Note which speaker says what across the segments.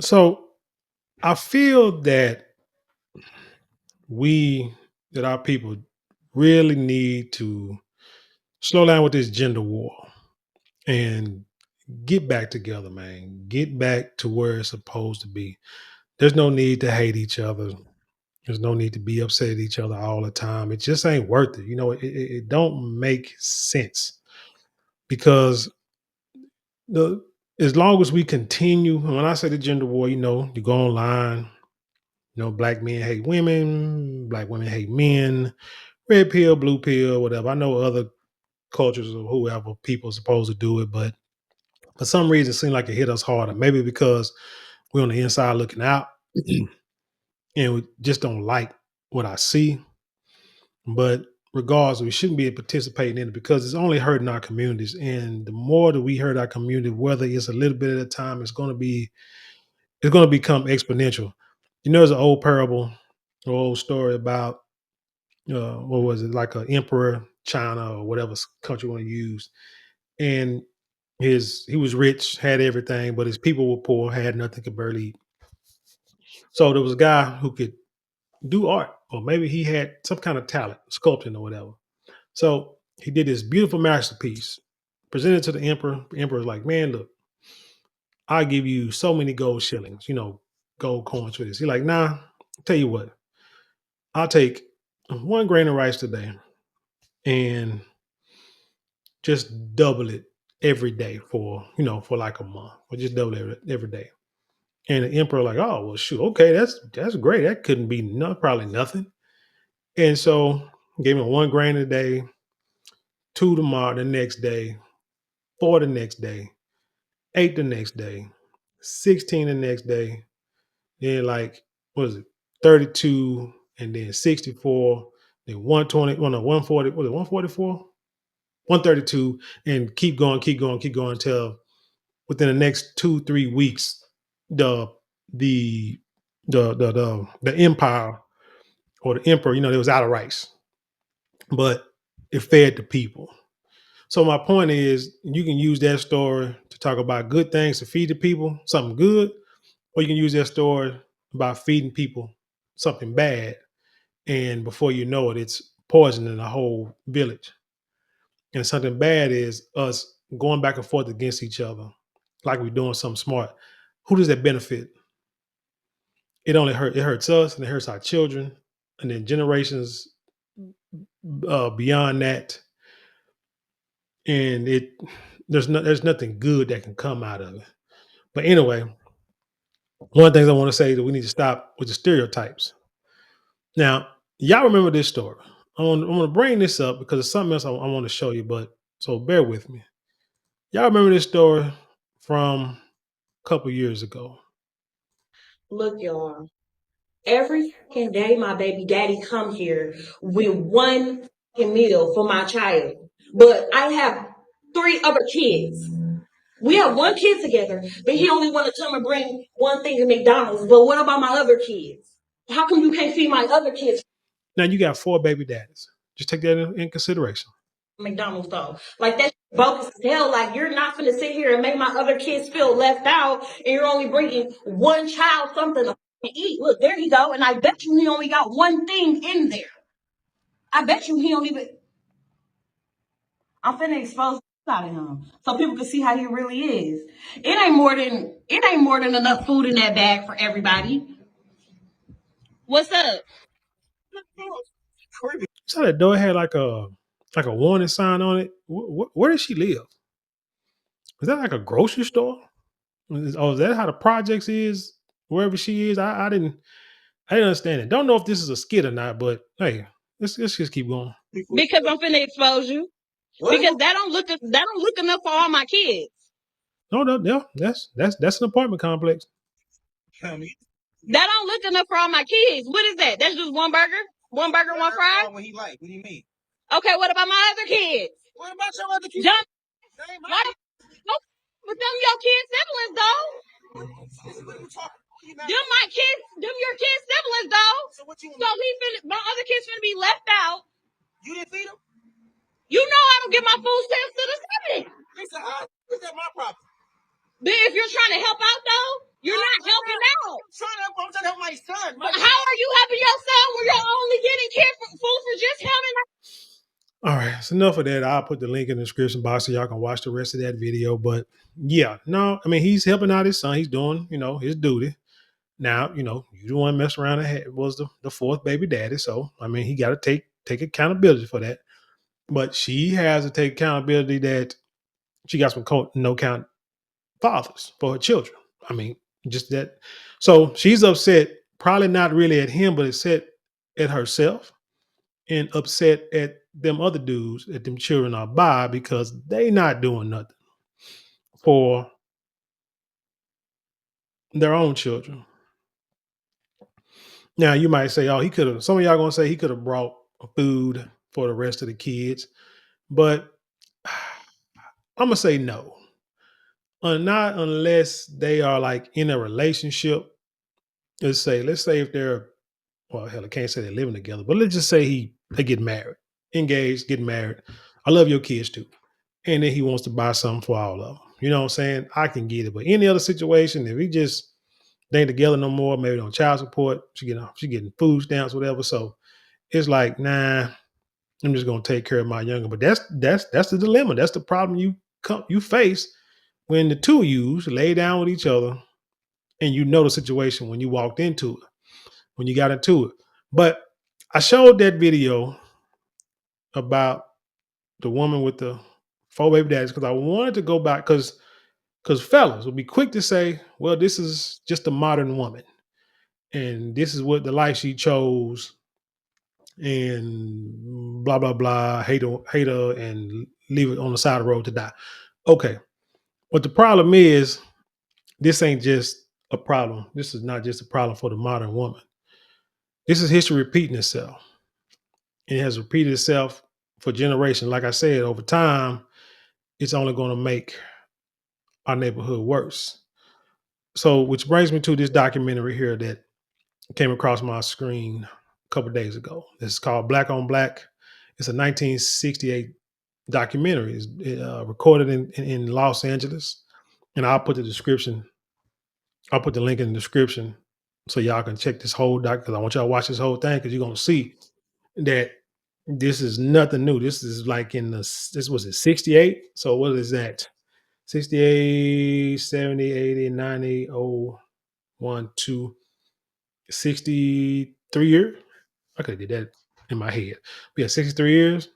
Speaker 1: So I feel that our people really need to slow down with this gender war and get back together, man. Get back to where it's supposed to be. There's no need to hate each other. There's no need to be upset at each other all the time. It just ain't worth it. It don't make sense because the as long as we continue, and when I say the gender war, you go online, black men hate women, black women hate men, red pill, blue pill, whatever. I know other cultures or whoever people are supposed to do it, but for some reason it seems like it hit us harder. Maybe because we're on the inside looking out and we just don't like what I see. But regardless, we shouldn't be participating in it because it's only hurting our communities. And the more that we hurt our community, whether it's a little bit at a time, it's gonna become exponential. There's an old parable, or old story about what was it, like an emperor, China or whatever country you want to use, and he was rich, had everything, but his people were poor, had nothing, could barely eat. So there was a guy who could do art, or maybe he had some kind of talent, sculpting or whatever. So he did this beautiful masterpiece, presented to the emperor. The emperor's like, man, look, I'll give you so many gold shillings, gold coins for this. He's like, nah, tell you what, I'll take 1 grain of rice today and just double it every day for like a month, or just double it every day. And the emperor like, oh well, shoot, okay, that's great. That couldn't be probably nothing. And so gave him 1 grain a day, two tomorrow, the next day, four the next day, eight the next day, 16 the next day, then like what is it, 32, and then 64, then 120, well no, 140, was it 144? 132, and keep going, keep going, keep going until within the next 2 3 weeks, the the the empire or the emperor, it was out of rice, but it fed the people. So my point is, you can use that story to talk about good things to feed the people, something good, or you can use that story about feeding people something bad, and before you know it, it's poisoning the whole village. And something bad is us going back and forth against each other, like we're doing something smart. Who does that benefit? It hurts us, and it hurts our children, and then generations beyond that. And there's nothing good that can come out of it. But anyway, one of the things I want to say is that we need to stop with the stereotypes. Now, y'all remember this story. I want to bring this up because it's something else I want to show you, but so bear with me. Y'all remember this story from a couple years ago.
Speaker 2: Look, y'all. Every fucking day, my baby daddy come here with one fucking meal for my child. But I have 3 other kids. We have one kid together, but he only want to come and bring one thing to McDonald's. But what about my other kids? How come you can't feed my other kids
Speaker 1: Now you got 4 baby daddies. Just take that in consideration.
Speaker 2: McDonald's though? Like that's bogus as hell. Like you're not gonna sit here and make my other kids feel left out, and you're only bringing one child something to eat. Look, there you go. And I bet you he only got one thing in there. I bet you he don't even. I'm finna expose out of him so people can see how he really is. It ain't more than enough food in that bag for everybody. What's up?
Speaker 1: So that door had like a warning sign on it. Where does she live? Is that like a grocery store? Is that how the projects is wherever she is? I didn't understand it. Don't know if this is a skit or not, but hey, let's just keep going.
Speaker 2: Because I'm finna expose you. Because that don't look enough for all my kids.
Speaker 1: No, no, yeah, that's an apartment complex.
Speaker 2: That don't look enough for all my kids. What is that? That's just one burger? One burger, one fry? What do you mean? Okay, what about my other kids? What about your other kids? John, why but them your kids siblings though. Them my kids, them your kids siblings though. So my other kids finna be left out. You didn't feed them? You know I don't give my food stamps to the siblings. Lisa, is that my problem? But if you're trying to help out though, You're not helping out. I'm trying to help my son. But how are you helping your son when you're only getting care for food for just him?
Speaker 1: All right, it's enough of that. I'll put the link in the description box so y'all can watch the rest of that video. But yeah, no, I mean he's helping out his son. He's doing, his duty. Now, you don't want to mess around and was the fourth baby daddy. So I mean he got to take accountability for that. But she has to take accountability that she got some no count fathers for her children. I mean, just that. So she's upset, probably not really at him, but upset at herself and upset at them other dudes that them children are by because they not doing nothing for their own children. Now you might say, oh, he could have, some of y'all gonna say he could have brought food for the rest of the kids, but I'm gonna say no. Not unless they are like in a relationship. Let's say if they're, well, hell, I can't say they're living together, but let's just say they get married, engaged, get married. I love your kids too. And then he wants to buy something for all of them. You know what I'm saying? I can get it. But any other situation, if he just they ain't together no more, maybe on child support, she getting food stamps, whatever. So it's like, nah, I'm just gonna take care of my younger. But that's the dilemma. That's the problem you face when the two of you lay down with each other and you know the situation when you walked into it, when you got into it. But I showed that video about the woman with the four baby daddies because I wanted to go back because fellas will be quick to say, well, this is just a modern woman. And this is what the life she chose, and blah, blah, blah, hate her and leave it on the side of the road to die. Okay. But the problem is, this ain't just a problem. This is not just a problem for the modern woman. This is history repeating itself. It has repeated itself for generations. Like I said, over time, it's only going to make our neighborhood worse. So, which brings me to this documentary here that came across my screen a couple days ago. It's called Black on Black. It's a 1968 documentary. It's recorded in Los Angeles, and I'll put the link in the description so y'all can check this whole doc because I want y'all to watch this whole thing because you're gonna see that this is nothing new. This is like this was it 68. So what is that? 68, 70, 80, 90, 1, 2, 63 years. I could have did that in my head. But yeah, 63 years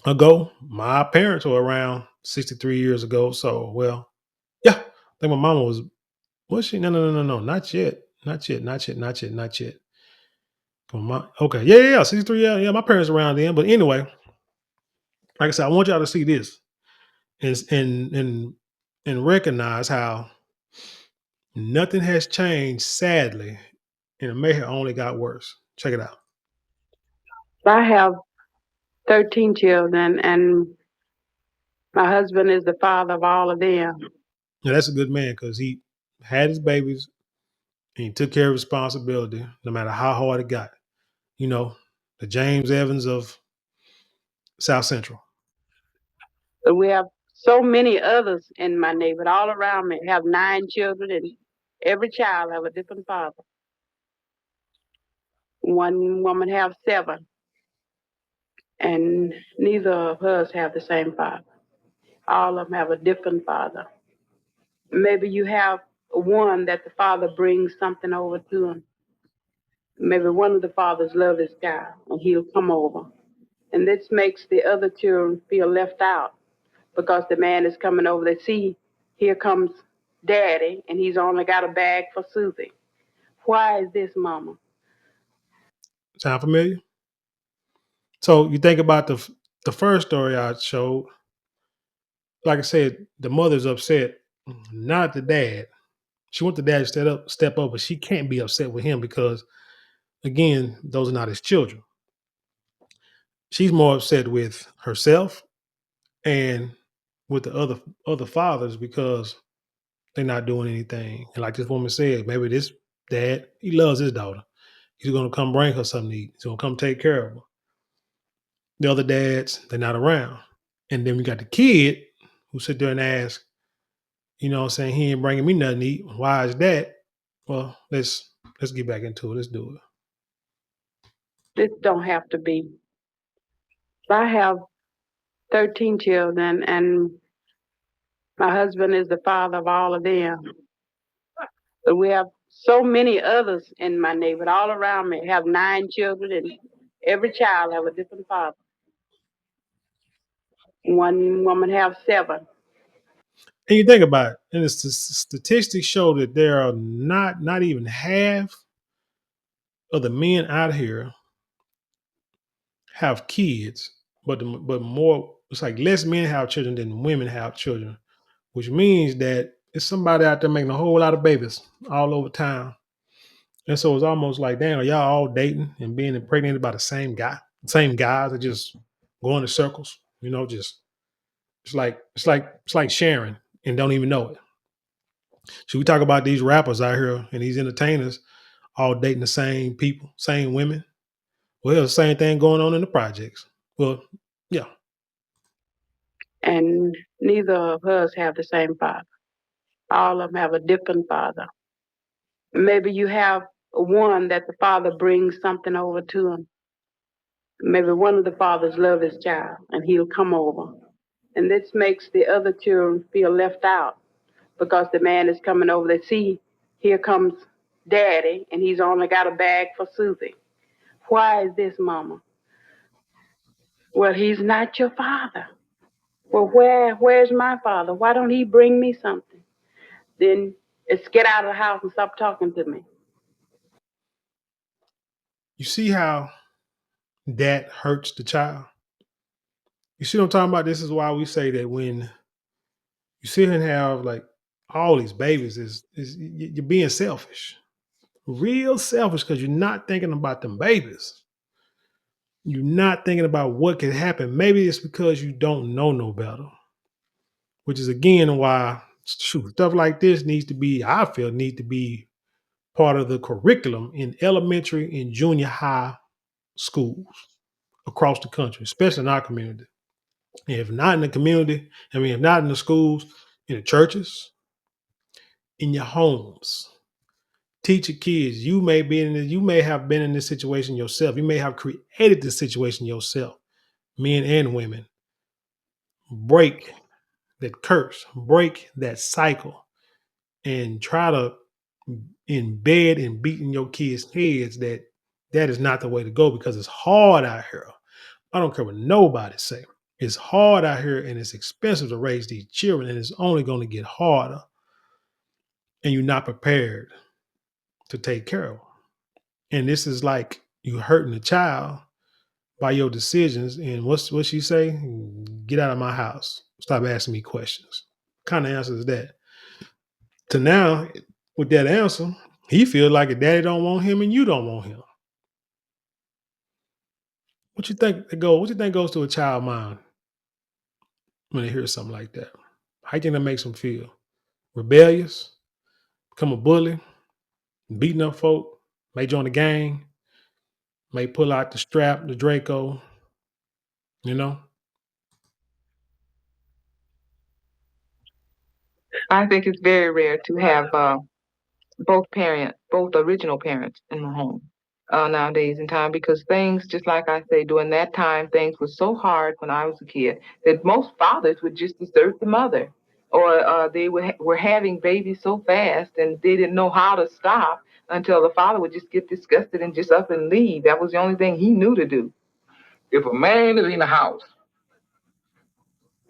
Speaker 1: ago. My parents were around 63 years ago. So, well, yeah, I think my mama was she? No, no, no, no, no, not yet. Not yet, not yet, not yet, not yet. Okay, yeah, yeah, yeah, 63, yeah, yeah, my parents around then. But anyway, like I said, I want y'all to see this and recognize how nothing has changed, sadly, and it may have only got worse. Check it out.
Speaker 3: I have 13 children, and my husband is the father of all of them.
Speaker 1: Now that's a good man because he had his babies and he took care of responsibility no matter how hard it got. You know, the James Evans of South Central.
Speaker 3: But we have so many others in my neighborhood all around me. Have 9 children, and every child have a different father. One woman have 7, and neither of us have the same father. All of them have a different father. Maybe you have one that the father brings something over to him. Maybe one of the fathers love this guy, and he'll come over. And this makes the other children feel left out because the man is coming over. They see, here comes daddy, and he's only got a bag for Susie. Why is this, mama?
Speaker 1: Sound familiar? So you think about the first story I showed. Like I said, the mother's upset, not the dad. She wants the dad to step up, but she can't be upset with him because, again, those are not his children. She's more upset with herself and with the other fathers because they're not doing anything. And like this woman said, maybe this dad, he loves his daughter. He's gonna come bring her something to eat. He's gonna come take care of her. The other dads, they're not around. And then we got the kid who sit there and ask, You know what I'm saying? He ain't bringing me nothing to eat. Why is that? Well, let's get back into it. Let's do it.
Speaker 3: This don't have to be. I have 13 children, and my husband is the father of all of them. But we have so many others in my neighborhood all around me. I have 9 children, and every child have a different father. One woman have 7.
Speaker 1: And you think about it, and the statistics show that there are not even half of the men out here have kids, but more. It's like less men have children than women have children, which means that it's somebody out there making a whole lot of babies all over town. And so it's almost like, damn, are y'all all dating and being impregnated by the same guy, same guys that just go in circles, just it's like sharing and don't even know it. So we talk about these rappers out here and these entertainers all dating the same people, same women. Well, the same thing going on in the projects. Well, yeah.
Speaker 3: And neither of us have the same father. All of them have a different father. Maybe you have one that the father brings something over to him. Maybe one of the fathers love his child, and he'll come over. And this makes the other children feel left out because the man is coming over. They see, here comes daddy, and he's only got a bag for Susie. Why is this, mama? Well, he's not your father. Well, where's my father? Why don't he bring me something? Then it's get out of the house and stop talking to me.
Speaker 1: You see how that hurts the child? You see what I'm talking about? This is why we say that when you sit here and have like all these babies, is you're being selfish. Real selfish because you're not thinking about them babies. You're not thinking about what could happen. Maybe it's because you don't know no better, which is again why stuff like this needs to be, I feel, need to be part of the curriculum in elementary and junior high schools across the country, especially in our community. And if not in the community, if not in the schools, in the churches, in your homes, teach your kids. You may have been in this situation yourself. You may have created this situation yourself, men and women. Break that curse, break that cycle, and try to embed and beat in your kids' heads that that is not the way to go because it's hard out here. I don't care what nobody say. It's hard out here and it's expensive to raise these children, and it's only going to get harder. And you're not prepared to take care of them. And this is like you hurting the child by your decisions. And what she say? Get out of my house. Stop asking me questions. What kind of answer is that? To now, with that answer, he feels like a daddy don't want him and you don't want him. What you think goes to a child mind when they hear something like that? How you think that makes them feel? Rebellious, become a bully, beating up folk, may join the gang, may pull out the strap, the Draco, you know?
Speaker 4: I think it's very rare to have both original parents in the home nowadays in time because things, just like I say, during that time, things were so hard when I was a kid that most fathers would just desert the mother, or they were having babies so fast and they didn't know how to stop until the father would just get disgusted and just up and leave. That was the only thing he knew to do. If a man is in the house,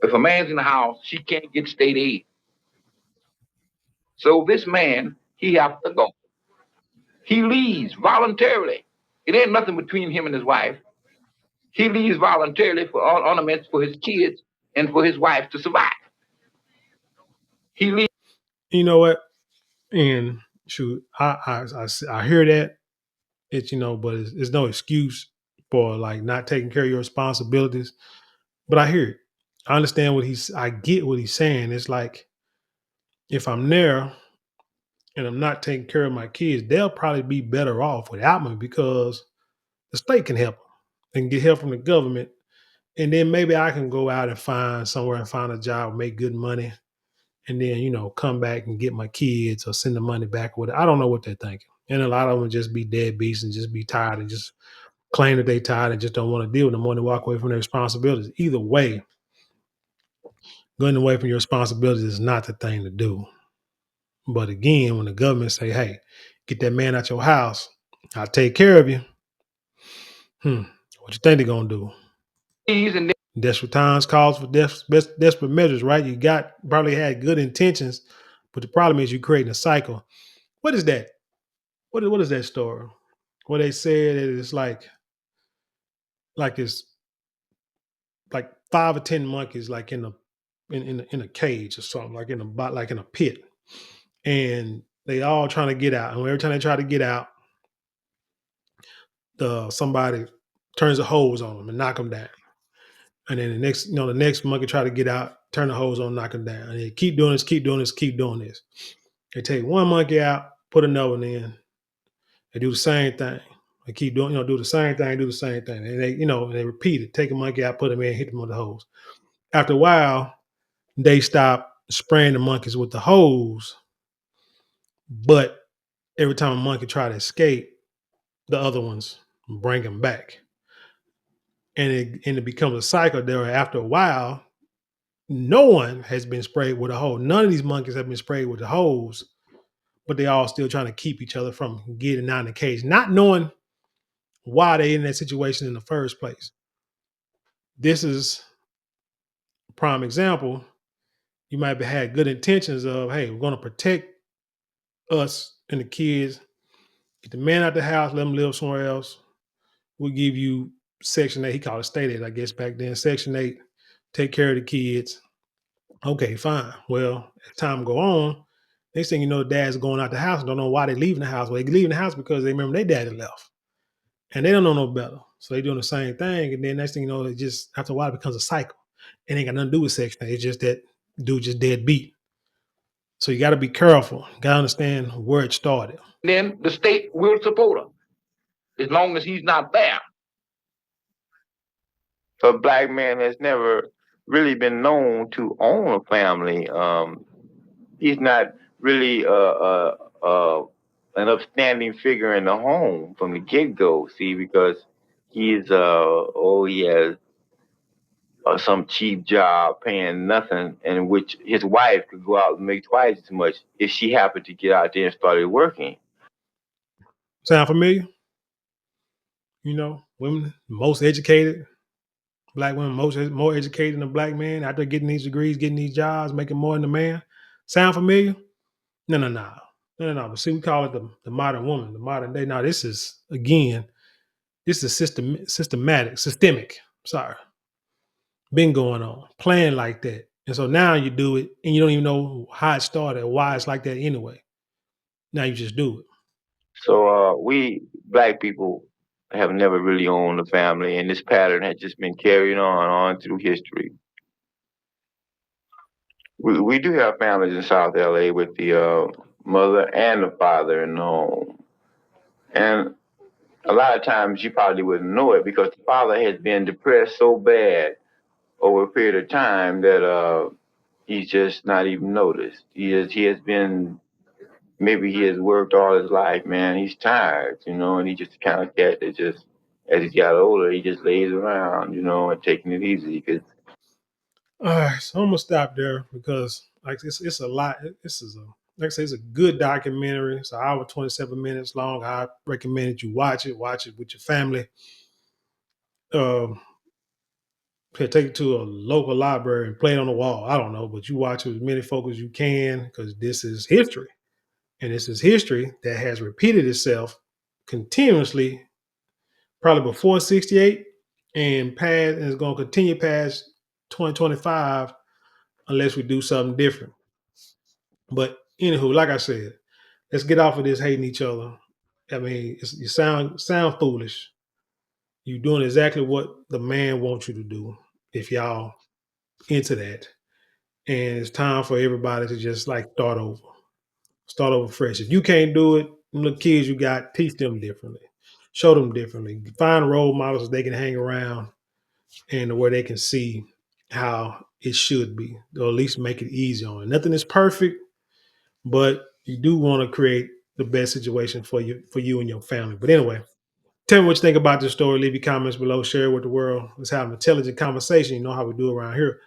Speaker 4: if a man's in the house, she can't get state aid. So this man, he has to go. He leaves voluntarily. It ain't nothing between him and his wife. He leaves voluntarily for ornaments for his kids and for his wife to survive. He leaves.
Speaker 1: You know what? And shoot, I hear that. But it's no excuse for like not taking care of your responsibilities. But I hear it. I understand I get what he's saying. It's like if I'm there and I'm not taking care of my kids, they'll probably be better off without me because the state can help them and get help from the government. And then maybe I can go out and find somewhere and find a job, make good money, and then, come back and get my kids or send the money back with it. I don't know what they're thinking. And a lot of them just be deadbeats and just be tired and just claim that they tired and just don't want to deal with them more than walk away from their responsibilities. Either way, going away from your responsibilities is not the thing to do. But again, when the government say, hey, get that man out your house, I'll take care of you. What you think they're gonna do? Desperate times calls for desperate measures, right? You probably had good intentions, but the problem is you're creating a cycle. What is that? What is that story? Where they said that it's like it's like 5 or 10 monkeys like in a cage or something, like in a pit, and they all trying to get out. And every time they try to get out, somebody turns a hose on them and knock them down. And then the next monkey try to get out, turn the hose on, knock them down. And they keep doing this, keep doing this, keep doing this. They take one monkey out, put another one in. They do the same thing. They keep doing, do the same thing, do the same thing. And they repeat it. Take a monkey out, put them in, hit them with the hose. After a while, they stop spraying the monkeys with the hose. But every time a monkey try to escape, the other ones bring them back. And it becomes a cycle there. After a while, no one has been sprayed with a hose. None of these monkeys have been sprayed with the hose, but they all still trying to keep each other from getting out of the cage, not knowing why they're in that situation in the first place. This is a prime example. You might have had good intentions of, hey, we're going to protect us and the kids. Get the man out the house, let him live somewhere else. We'll give you Section 8. He called it State Aid, I guess, back then. Section 8, take care of the kids. Okay, fine. Well, as time go on, next thing you know, dad's going out the house and don't know why they're leaving the house. Well, they leaving the house because they remember their daddy left. And they don't know no better. So they're doing the same thing. And then next thing you know, it just after a while it becomes a cycle. It ain't got nothing to do with Section 8. It's just that dude just dead beat. So you got to be careful. Got to understand where it started.
Speaker 5: Then the state will support him as long as he's not there. A black man has never really been known to own a family. He's not really an upstanding figure in the home from the get go. See, because he has some cheap job paying nothing, in which his wife could go out and make twice as much if she happened to get out there and started working.
Speaker 1: Sound familiar? Women most educated, black women more educated than a black man after getting these degrees, getting these jobs, making more than the man. Sound familiar? No. But see, we call it the modern woman, the modern day. Now, this is systemic. Sorry, been going on, playing like that, and so now you do it, and you don't even know how it started or why it's like that anyway. Now you just do it.
Speaker 5: So we black people have never really owned a family, and this pattern has just been carried on through history. We do have families in South LA with the mother and the father in the home. And a lot of times you probably wouldn't know it because the father has been depressed so bad over a period of time that he's just not even noticed. He has been, maybe he has worked all his life, man. He's tired, and he just the kind of cat that just, as he got older, he just lays around, and taking it easy. Cause
Speaker 1: All right, so I'm gonna stop there because like it's a lot. This is like I say, it's a good documentary. It's an hour 27 minutes long. I recommend that you watch it. Watch it with your family. Um, take it to a local library and play it on the wall. I don't know, but you watch it with as many folks as you can because this is history, and this is history that has repeated itself continuously, probably before '68 and past, and it's going to continue past 2025 unless we do something different. But anywho, like I said, let's get off of this hating each other. I mean, you sound foolish. You're doing exactly what the man wants you to do if y'all into that. And it's time for everybody to just like start over fresh. If you can't do it, them little kids you got, teach them differently, show them differently, find role models they can hang around and where they can see how it should be, or at least make it easy on it. Nothing is perfect, but you do want to create the best situation for you and your family. But anyway, tell me what you think about this story. Leave your comments below. Share it with the world. Let's have an intelligent conversation. You know how we do around here.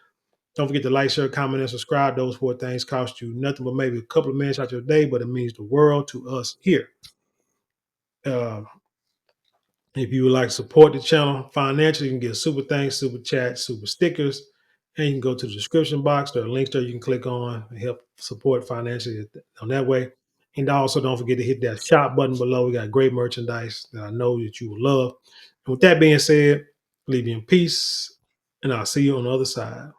Speaker 1: Don't forget to like, share, comment, and subscribe. Those 4 things cost you nothing but maybe a couple of minutes out your day, but it means the world to us here. Uh, if you would like to support the channel financially, you can get super thanks, super chat, super stickers, and you can go to the description box. There are links there you can click on and help support financially on that way. And also don't forget to hit that shop button below. We got great merchandise that I know that you will love. And with that being said, leave you in peace, and I'll see you on the other side.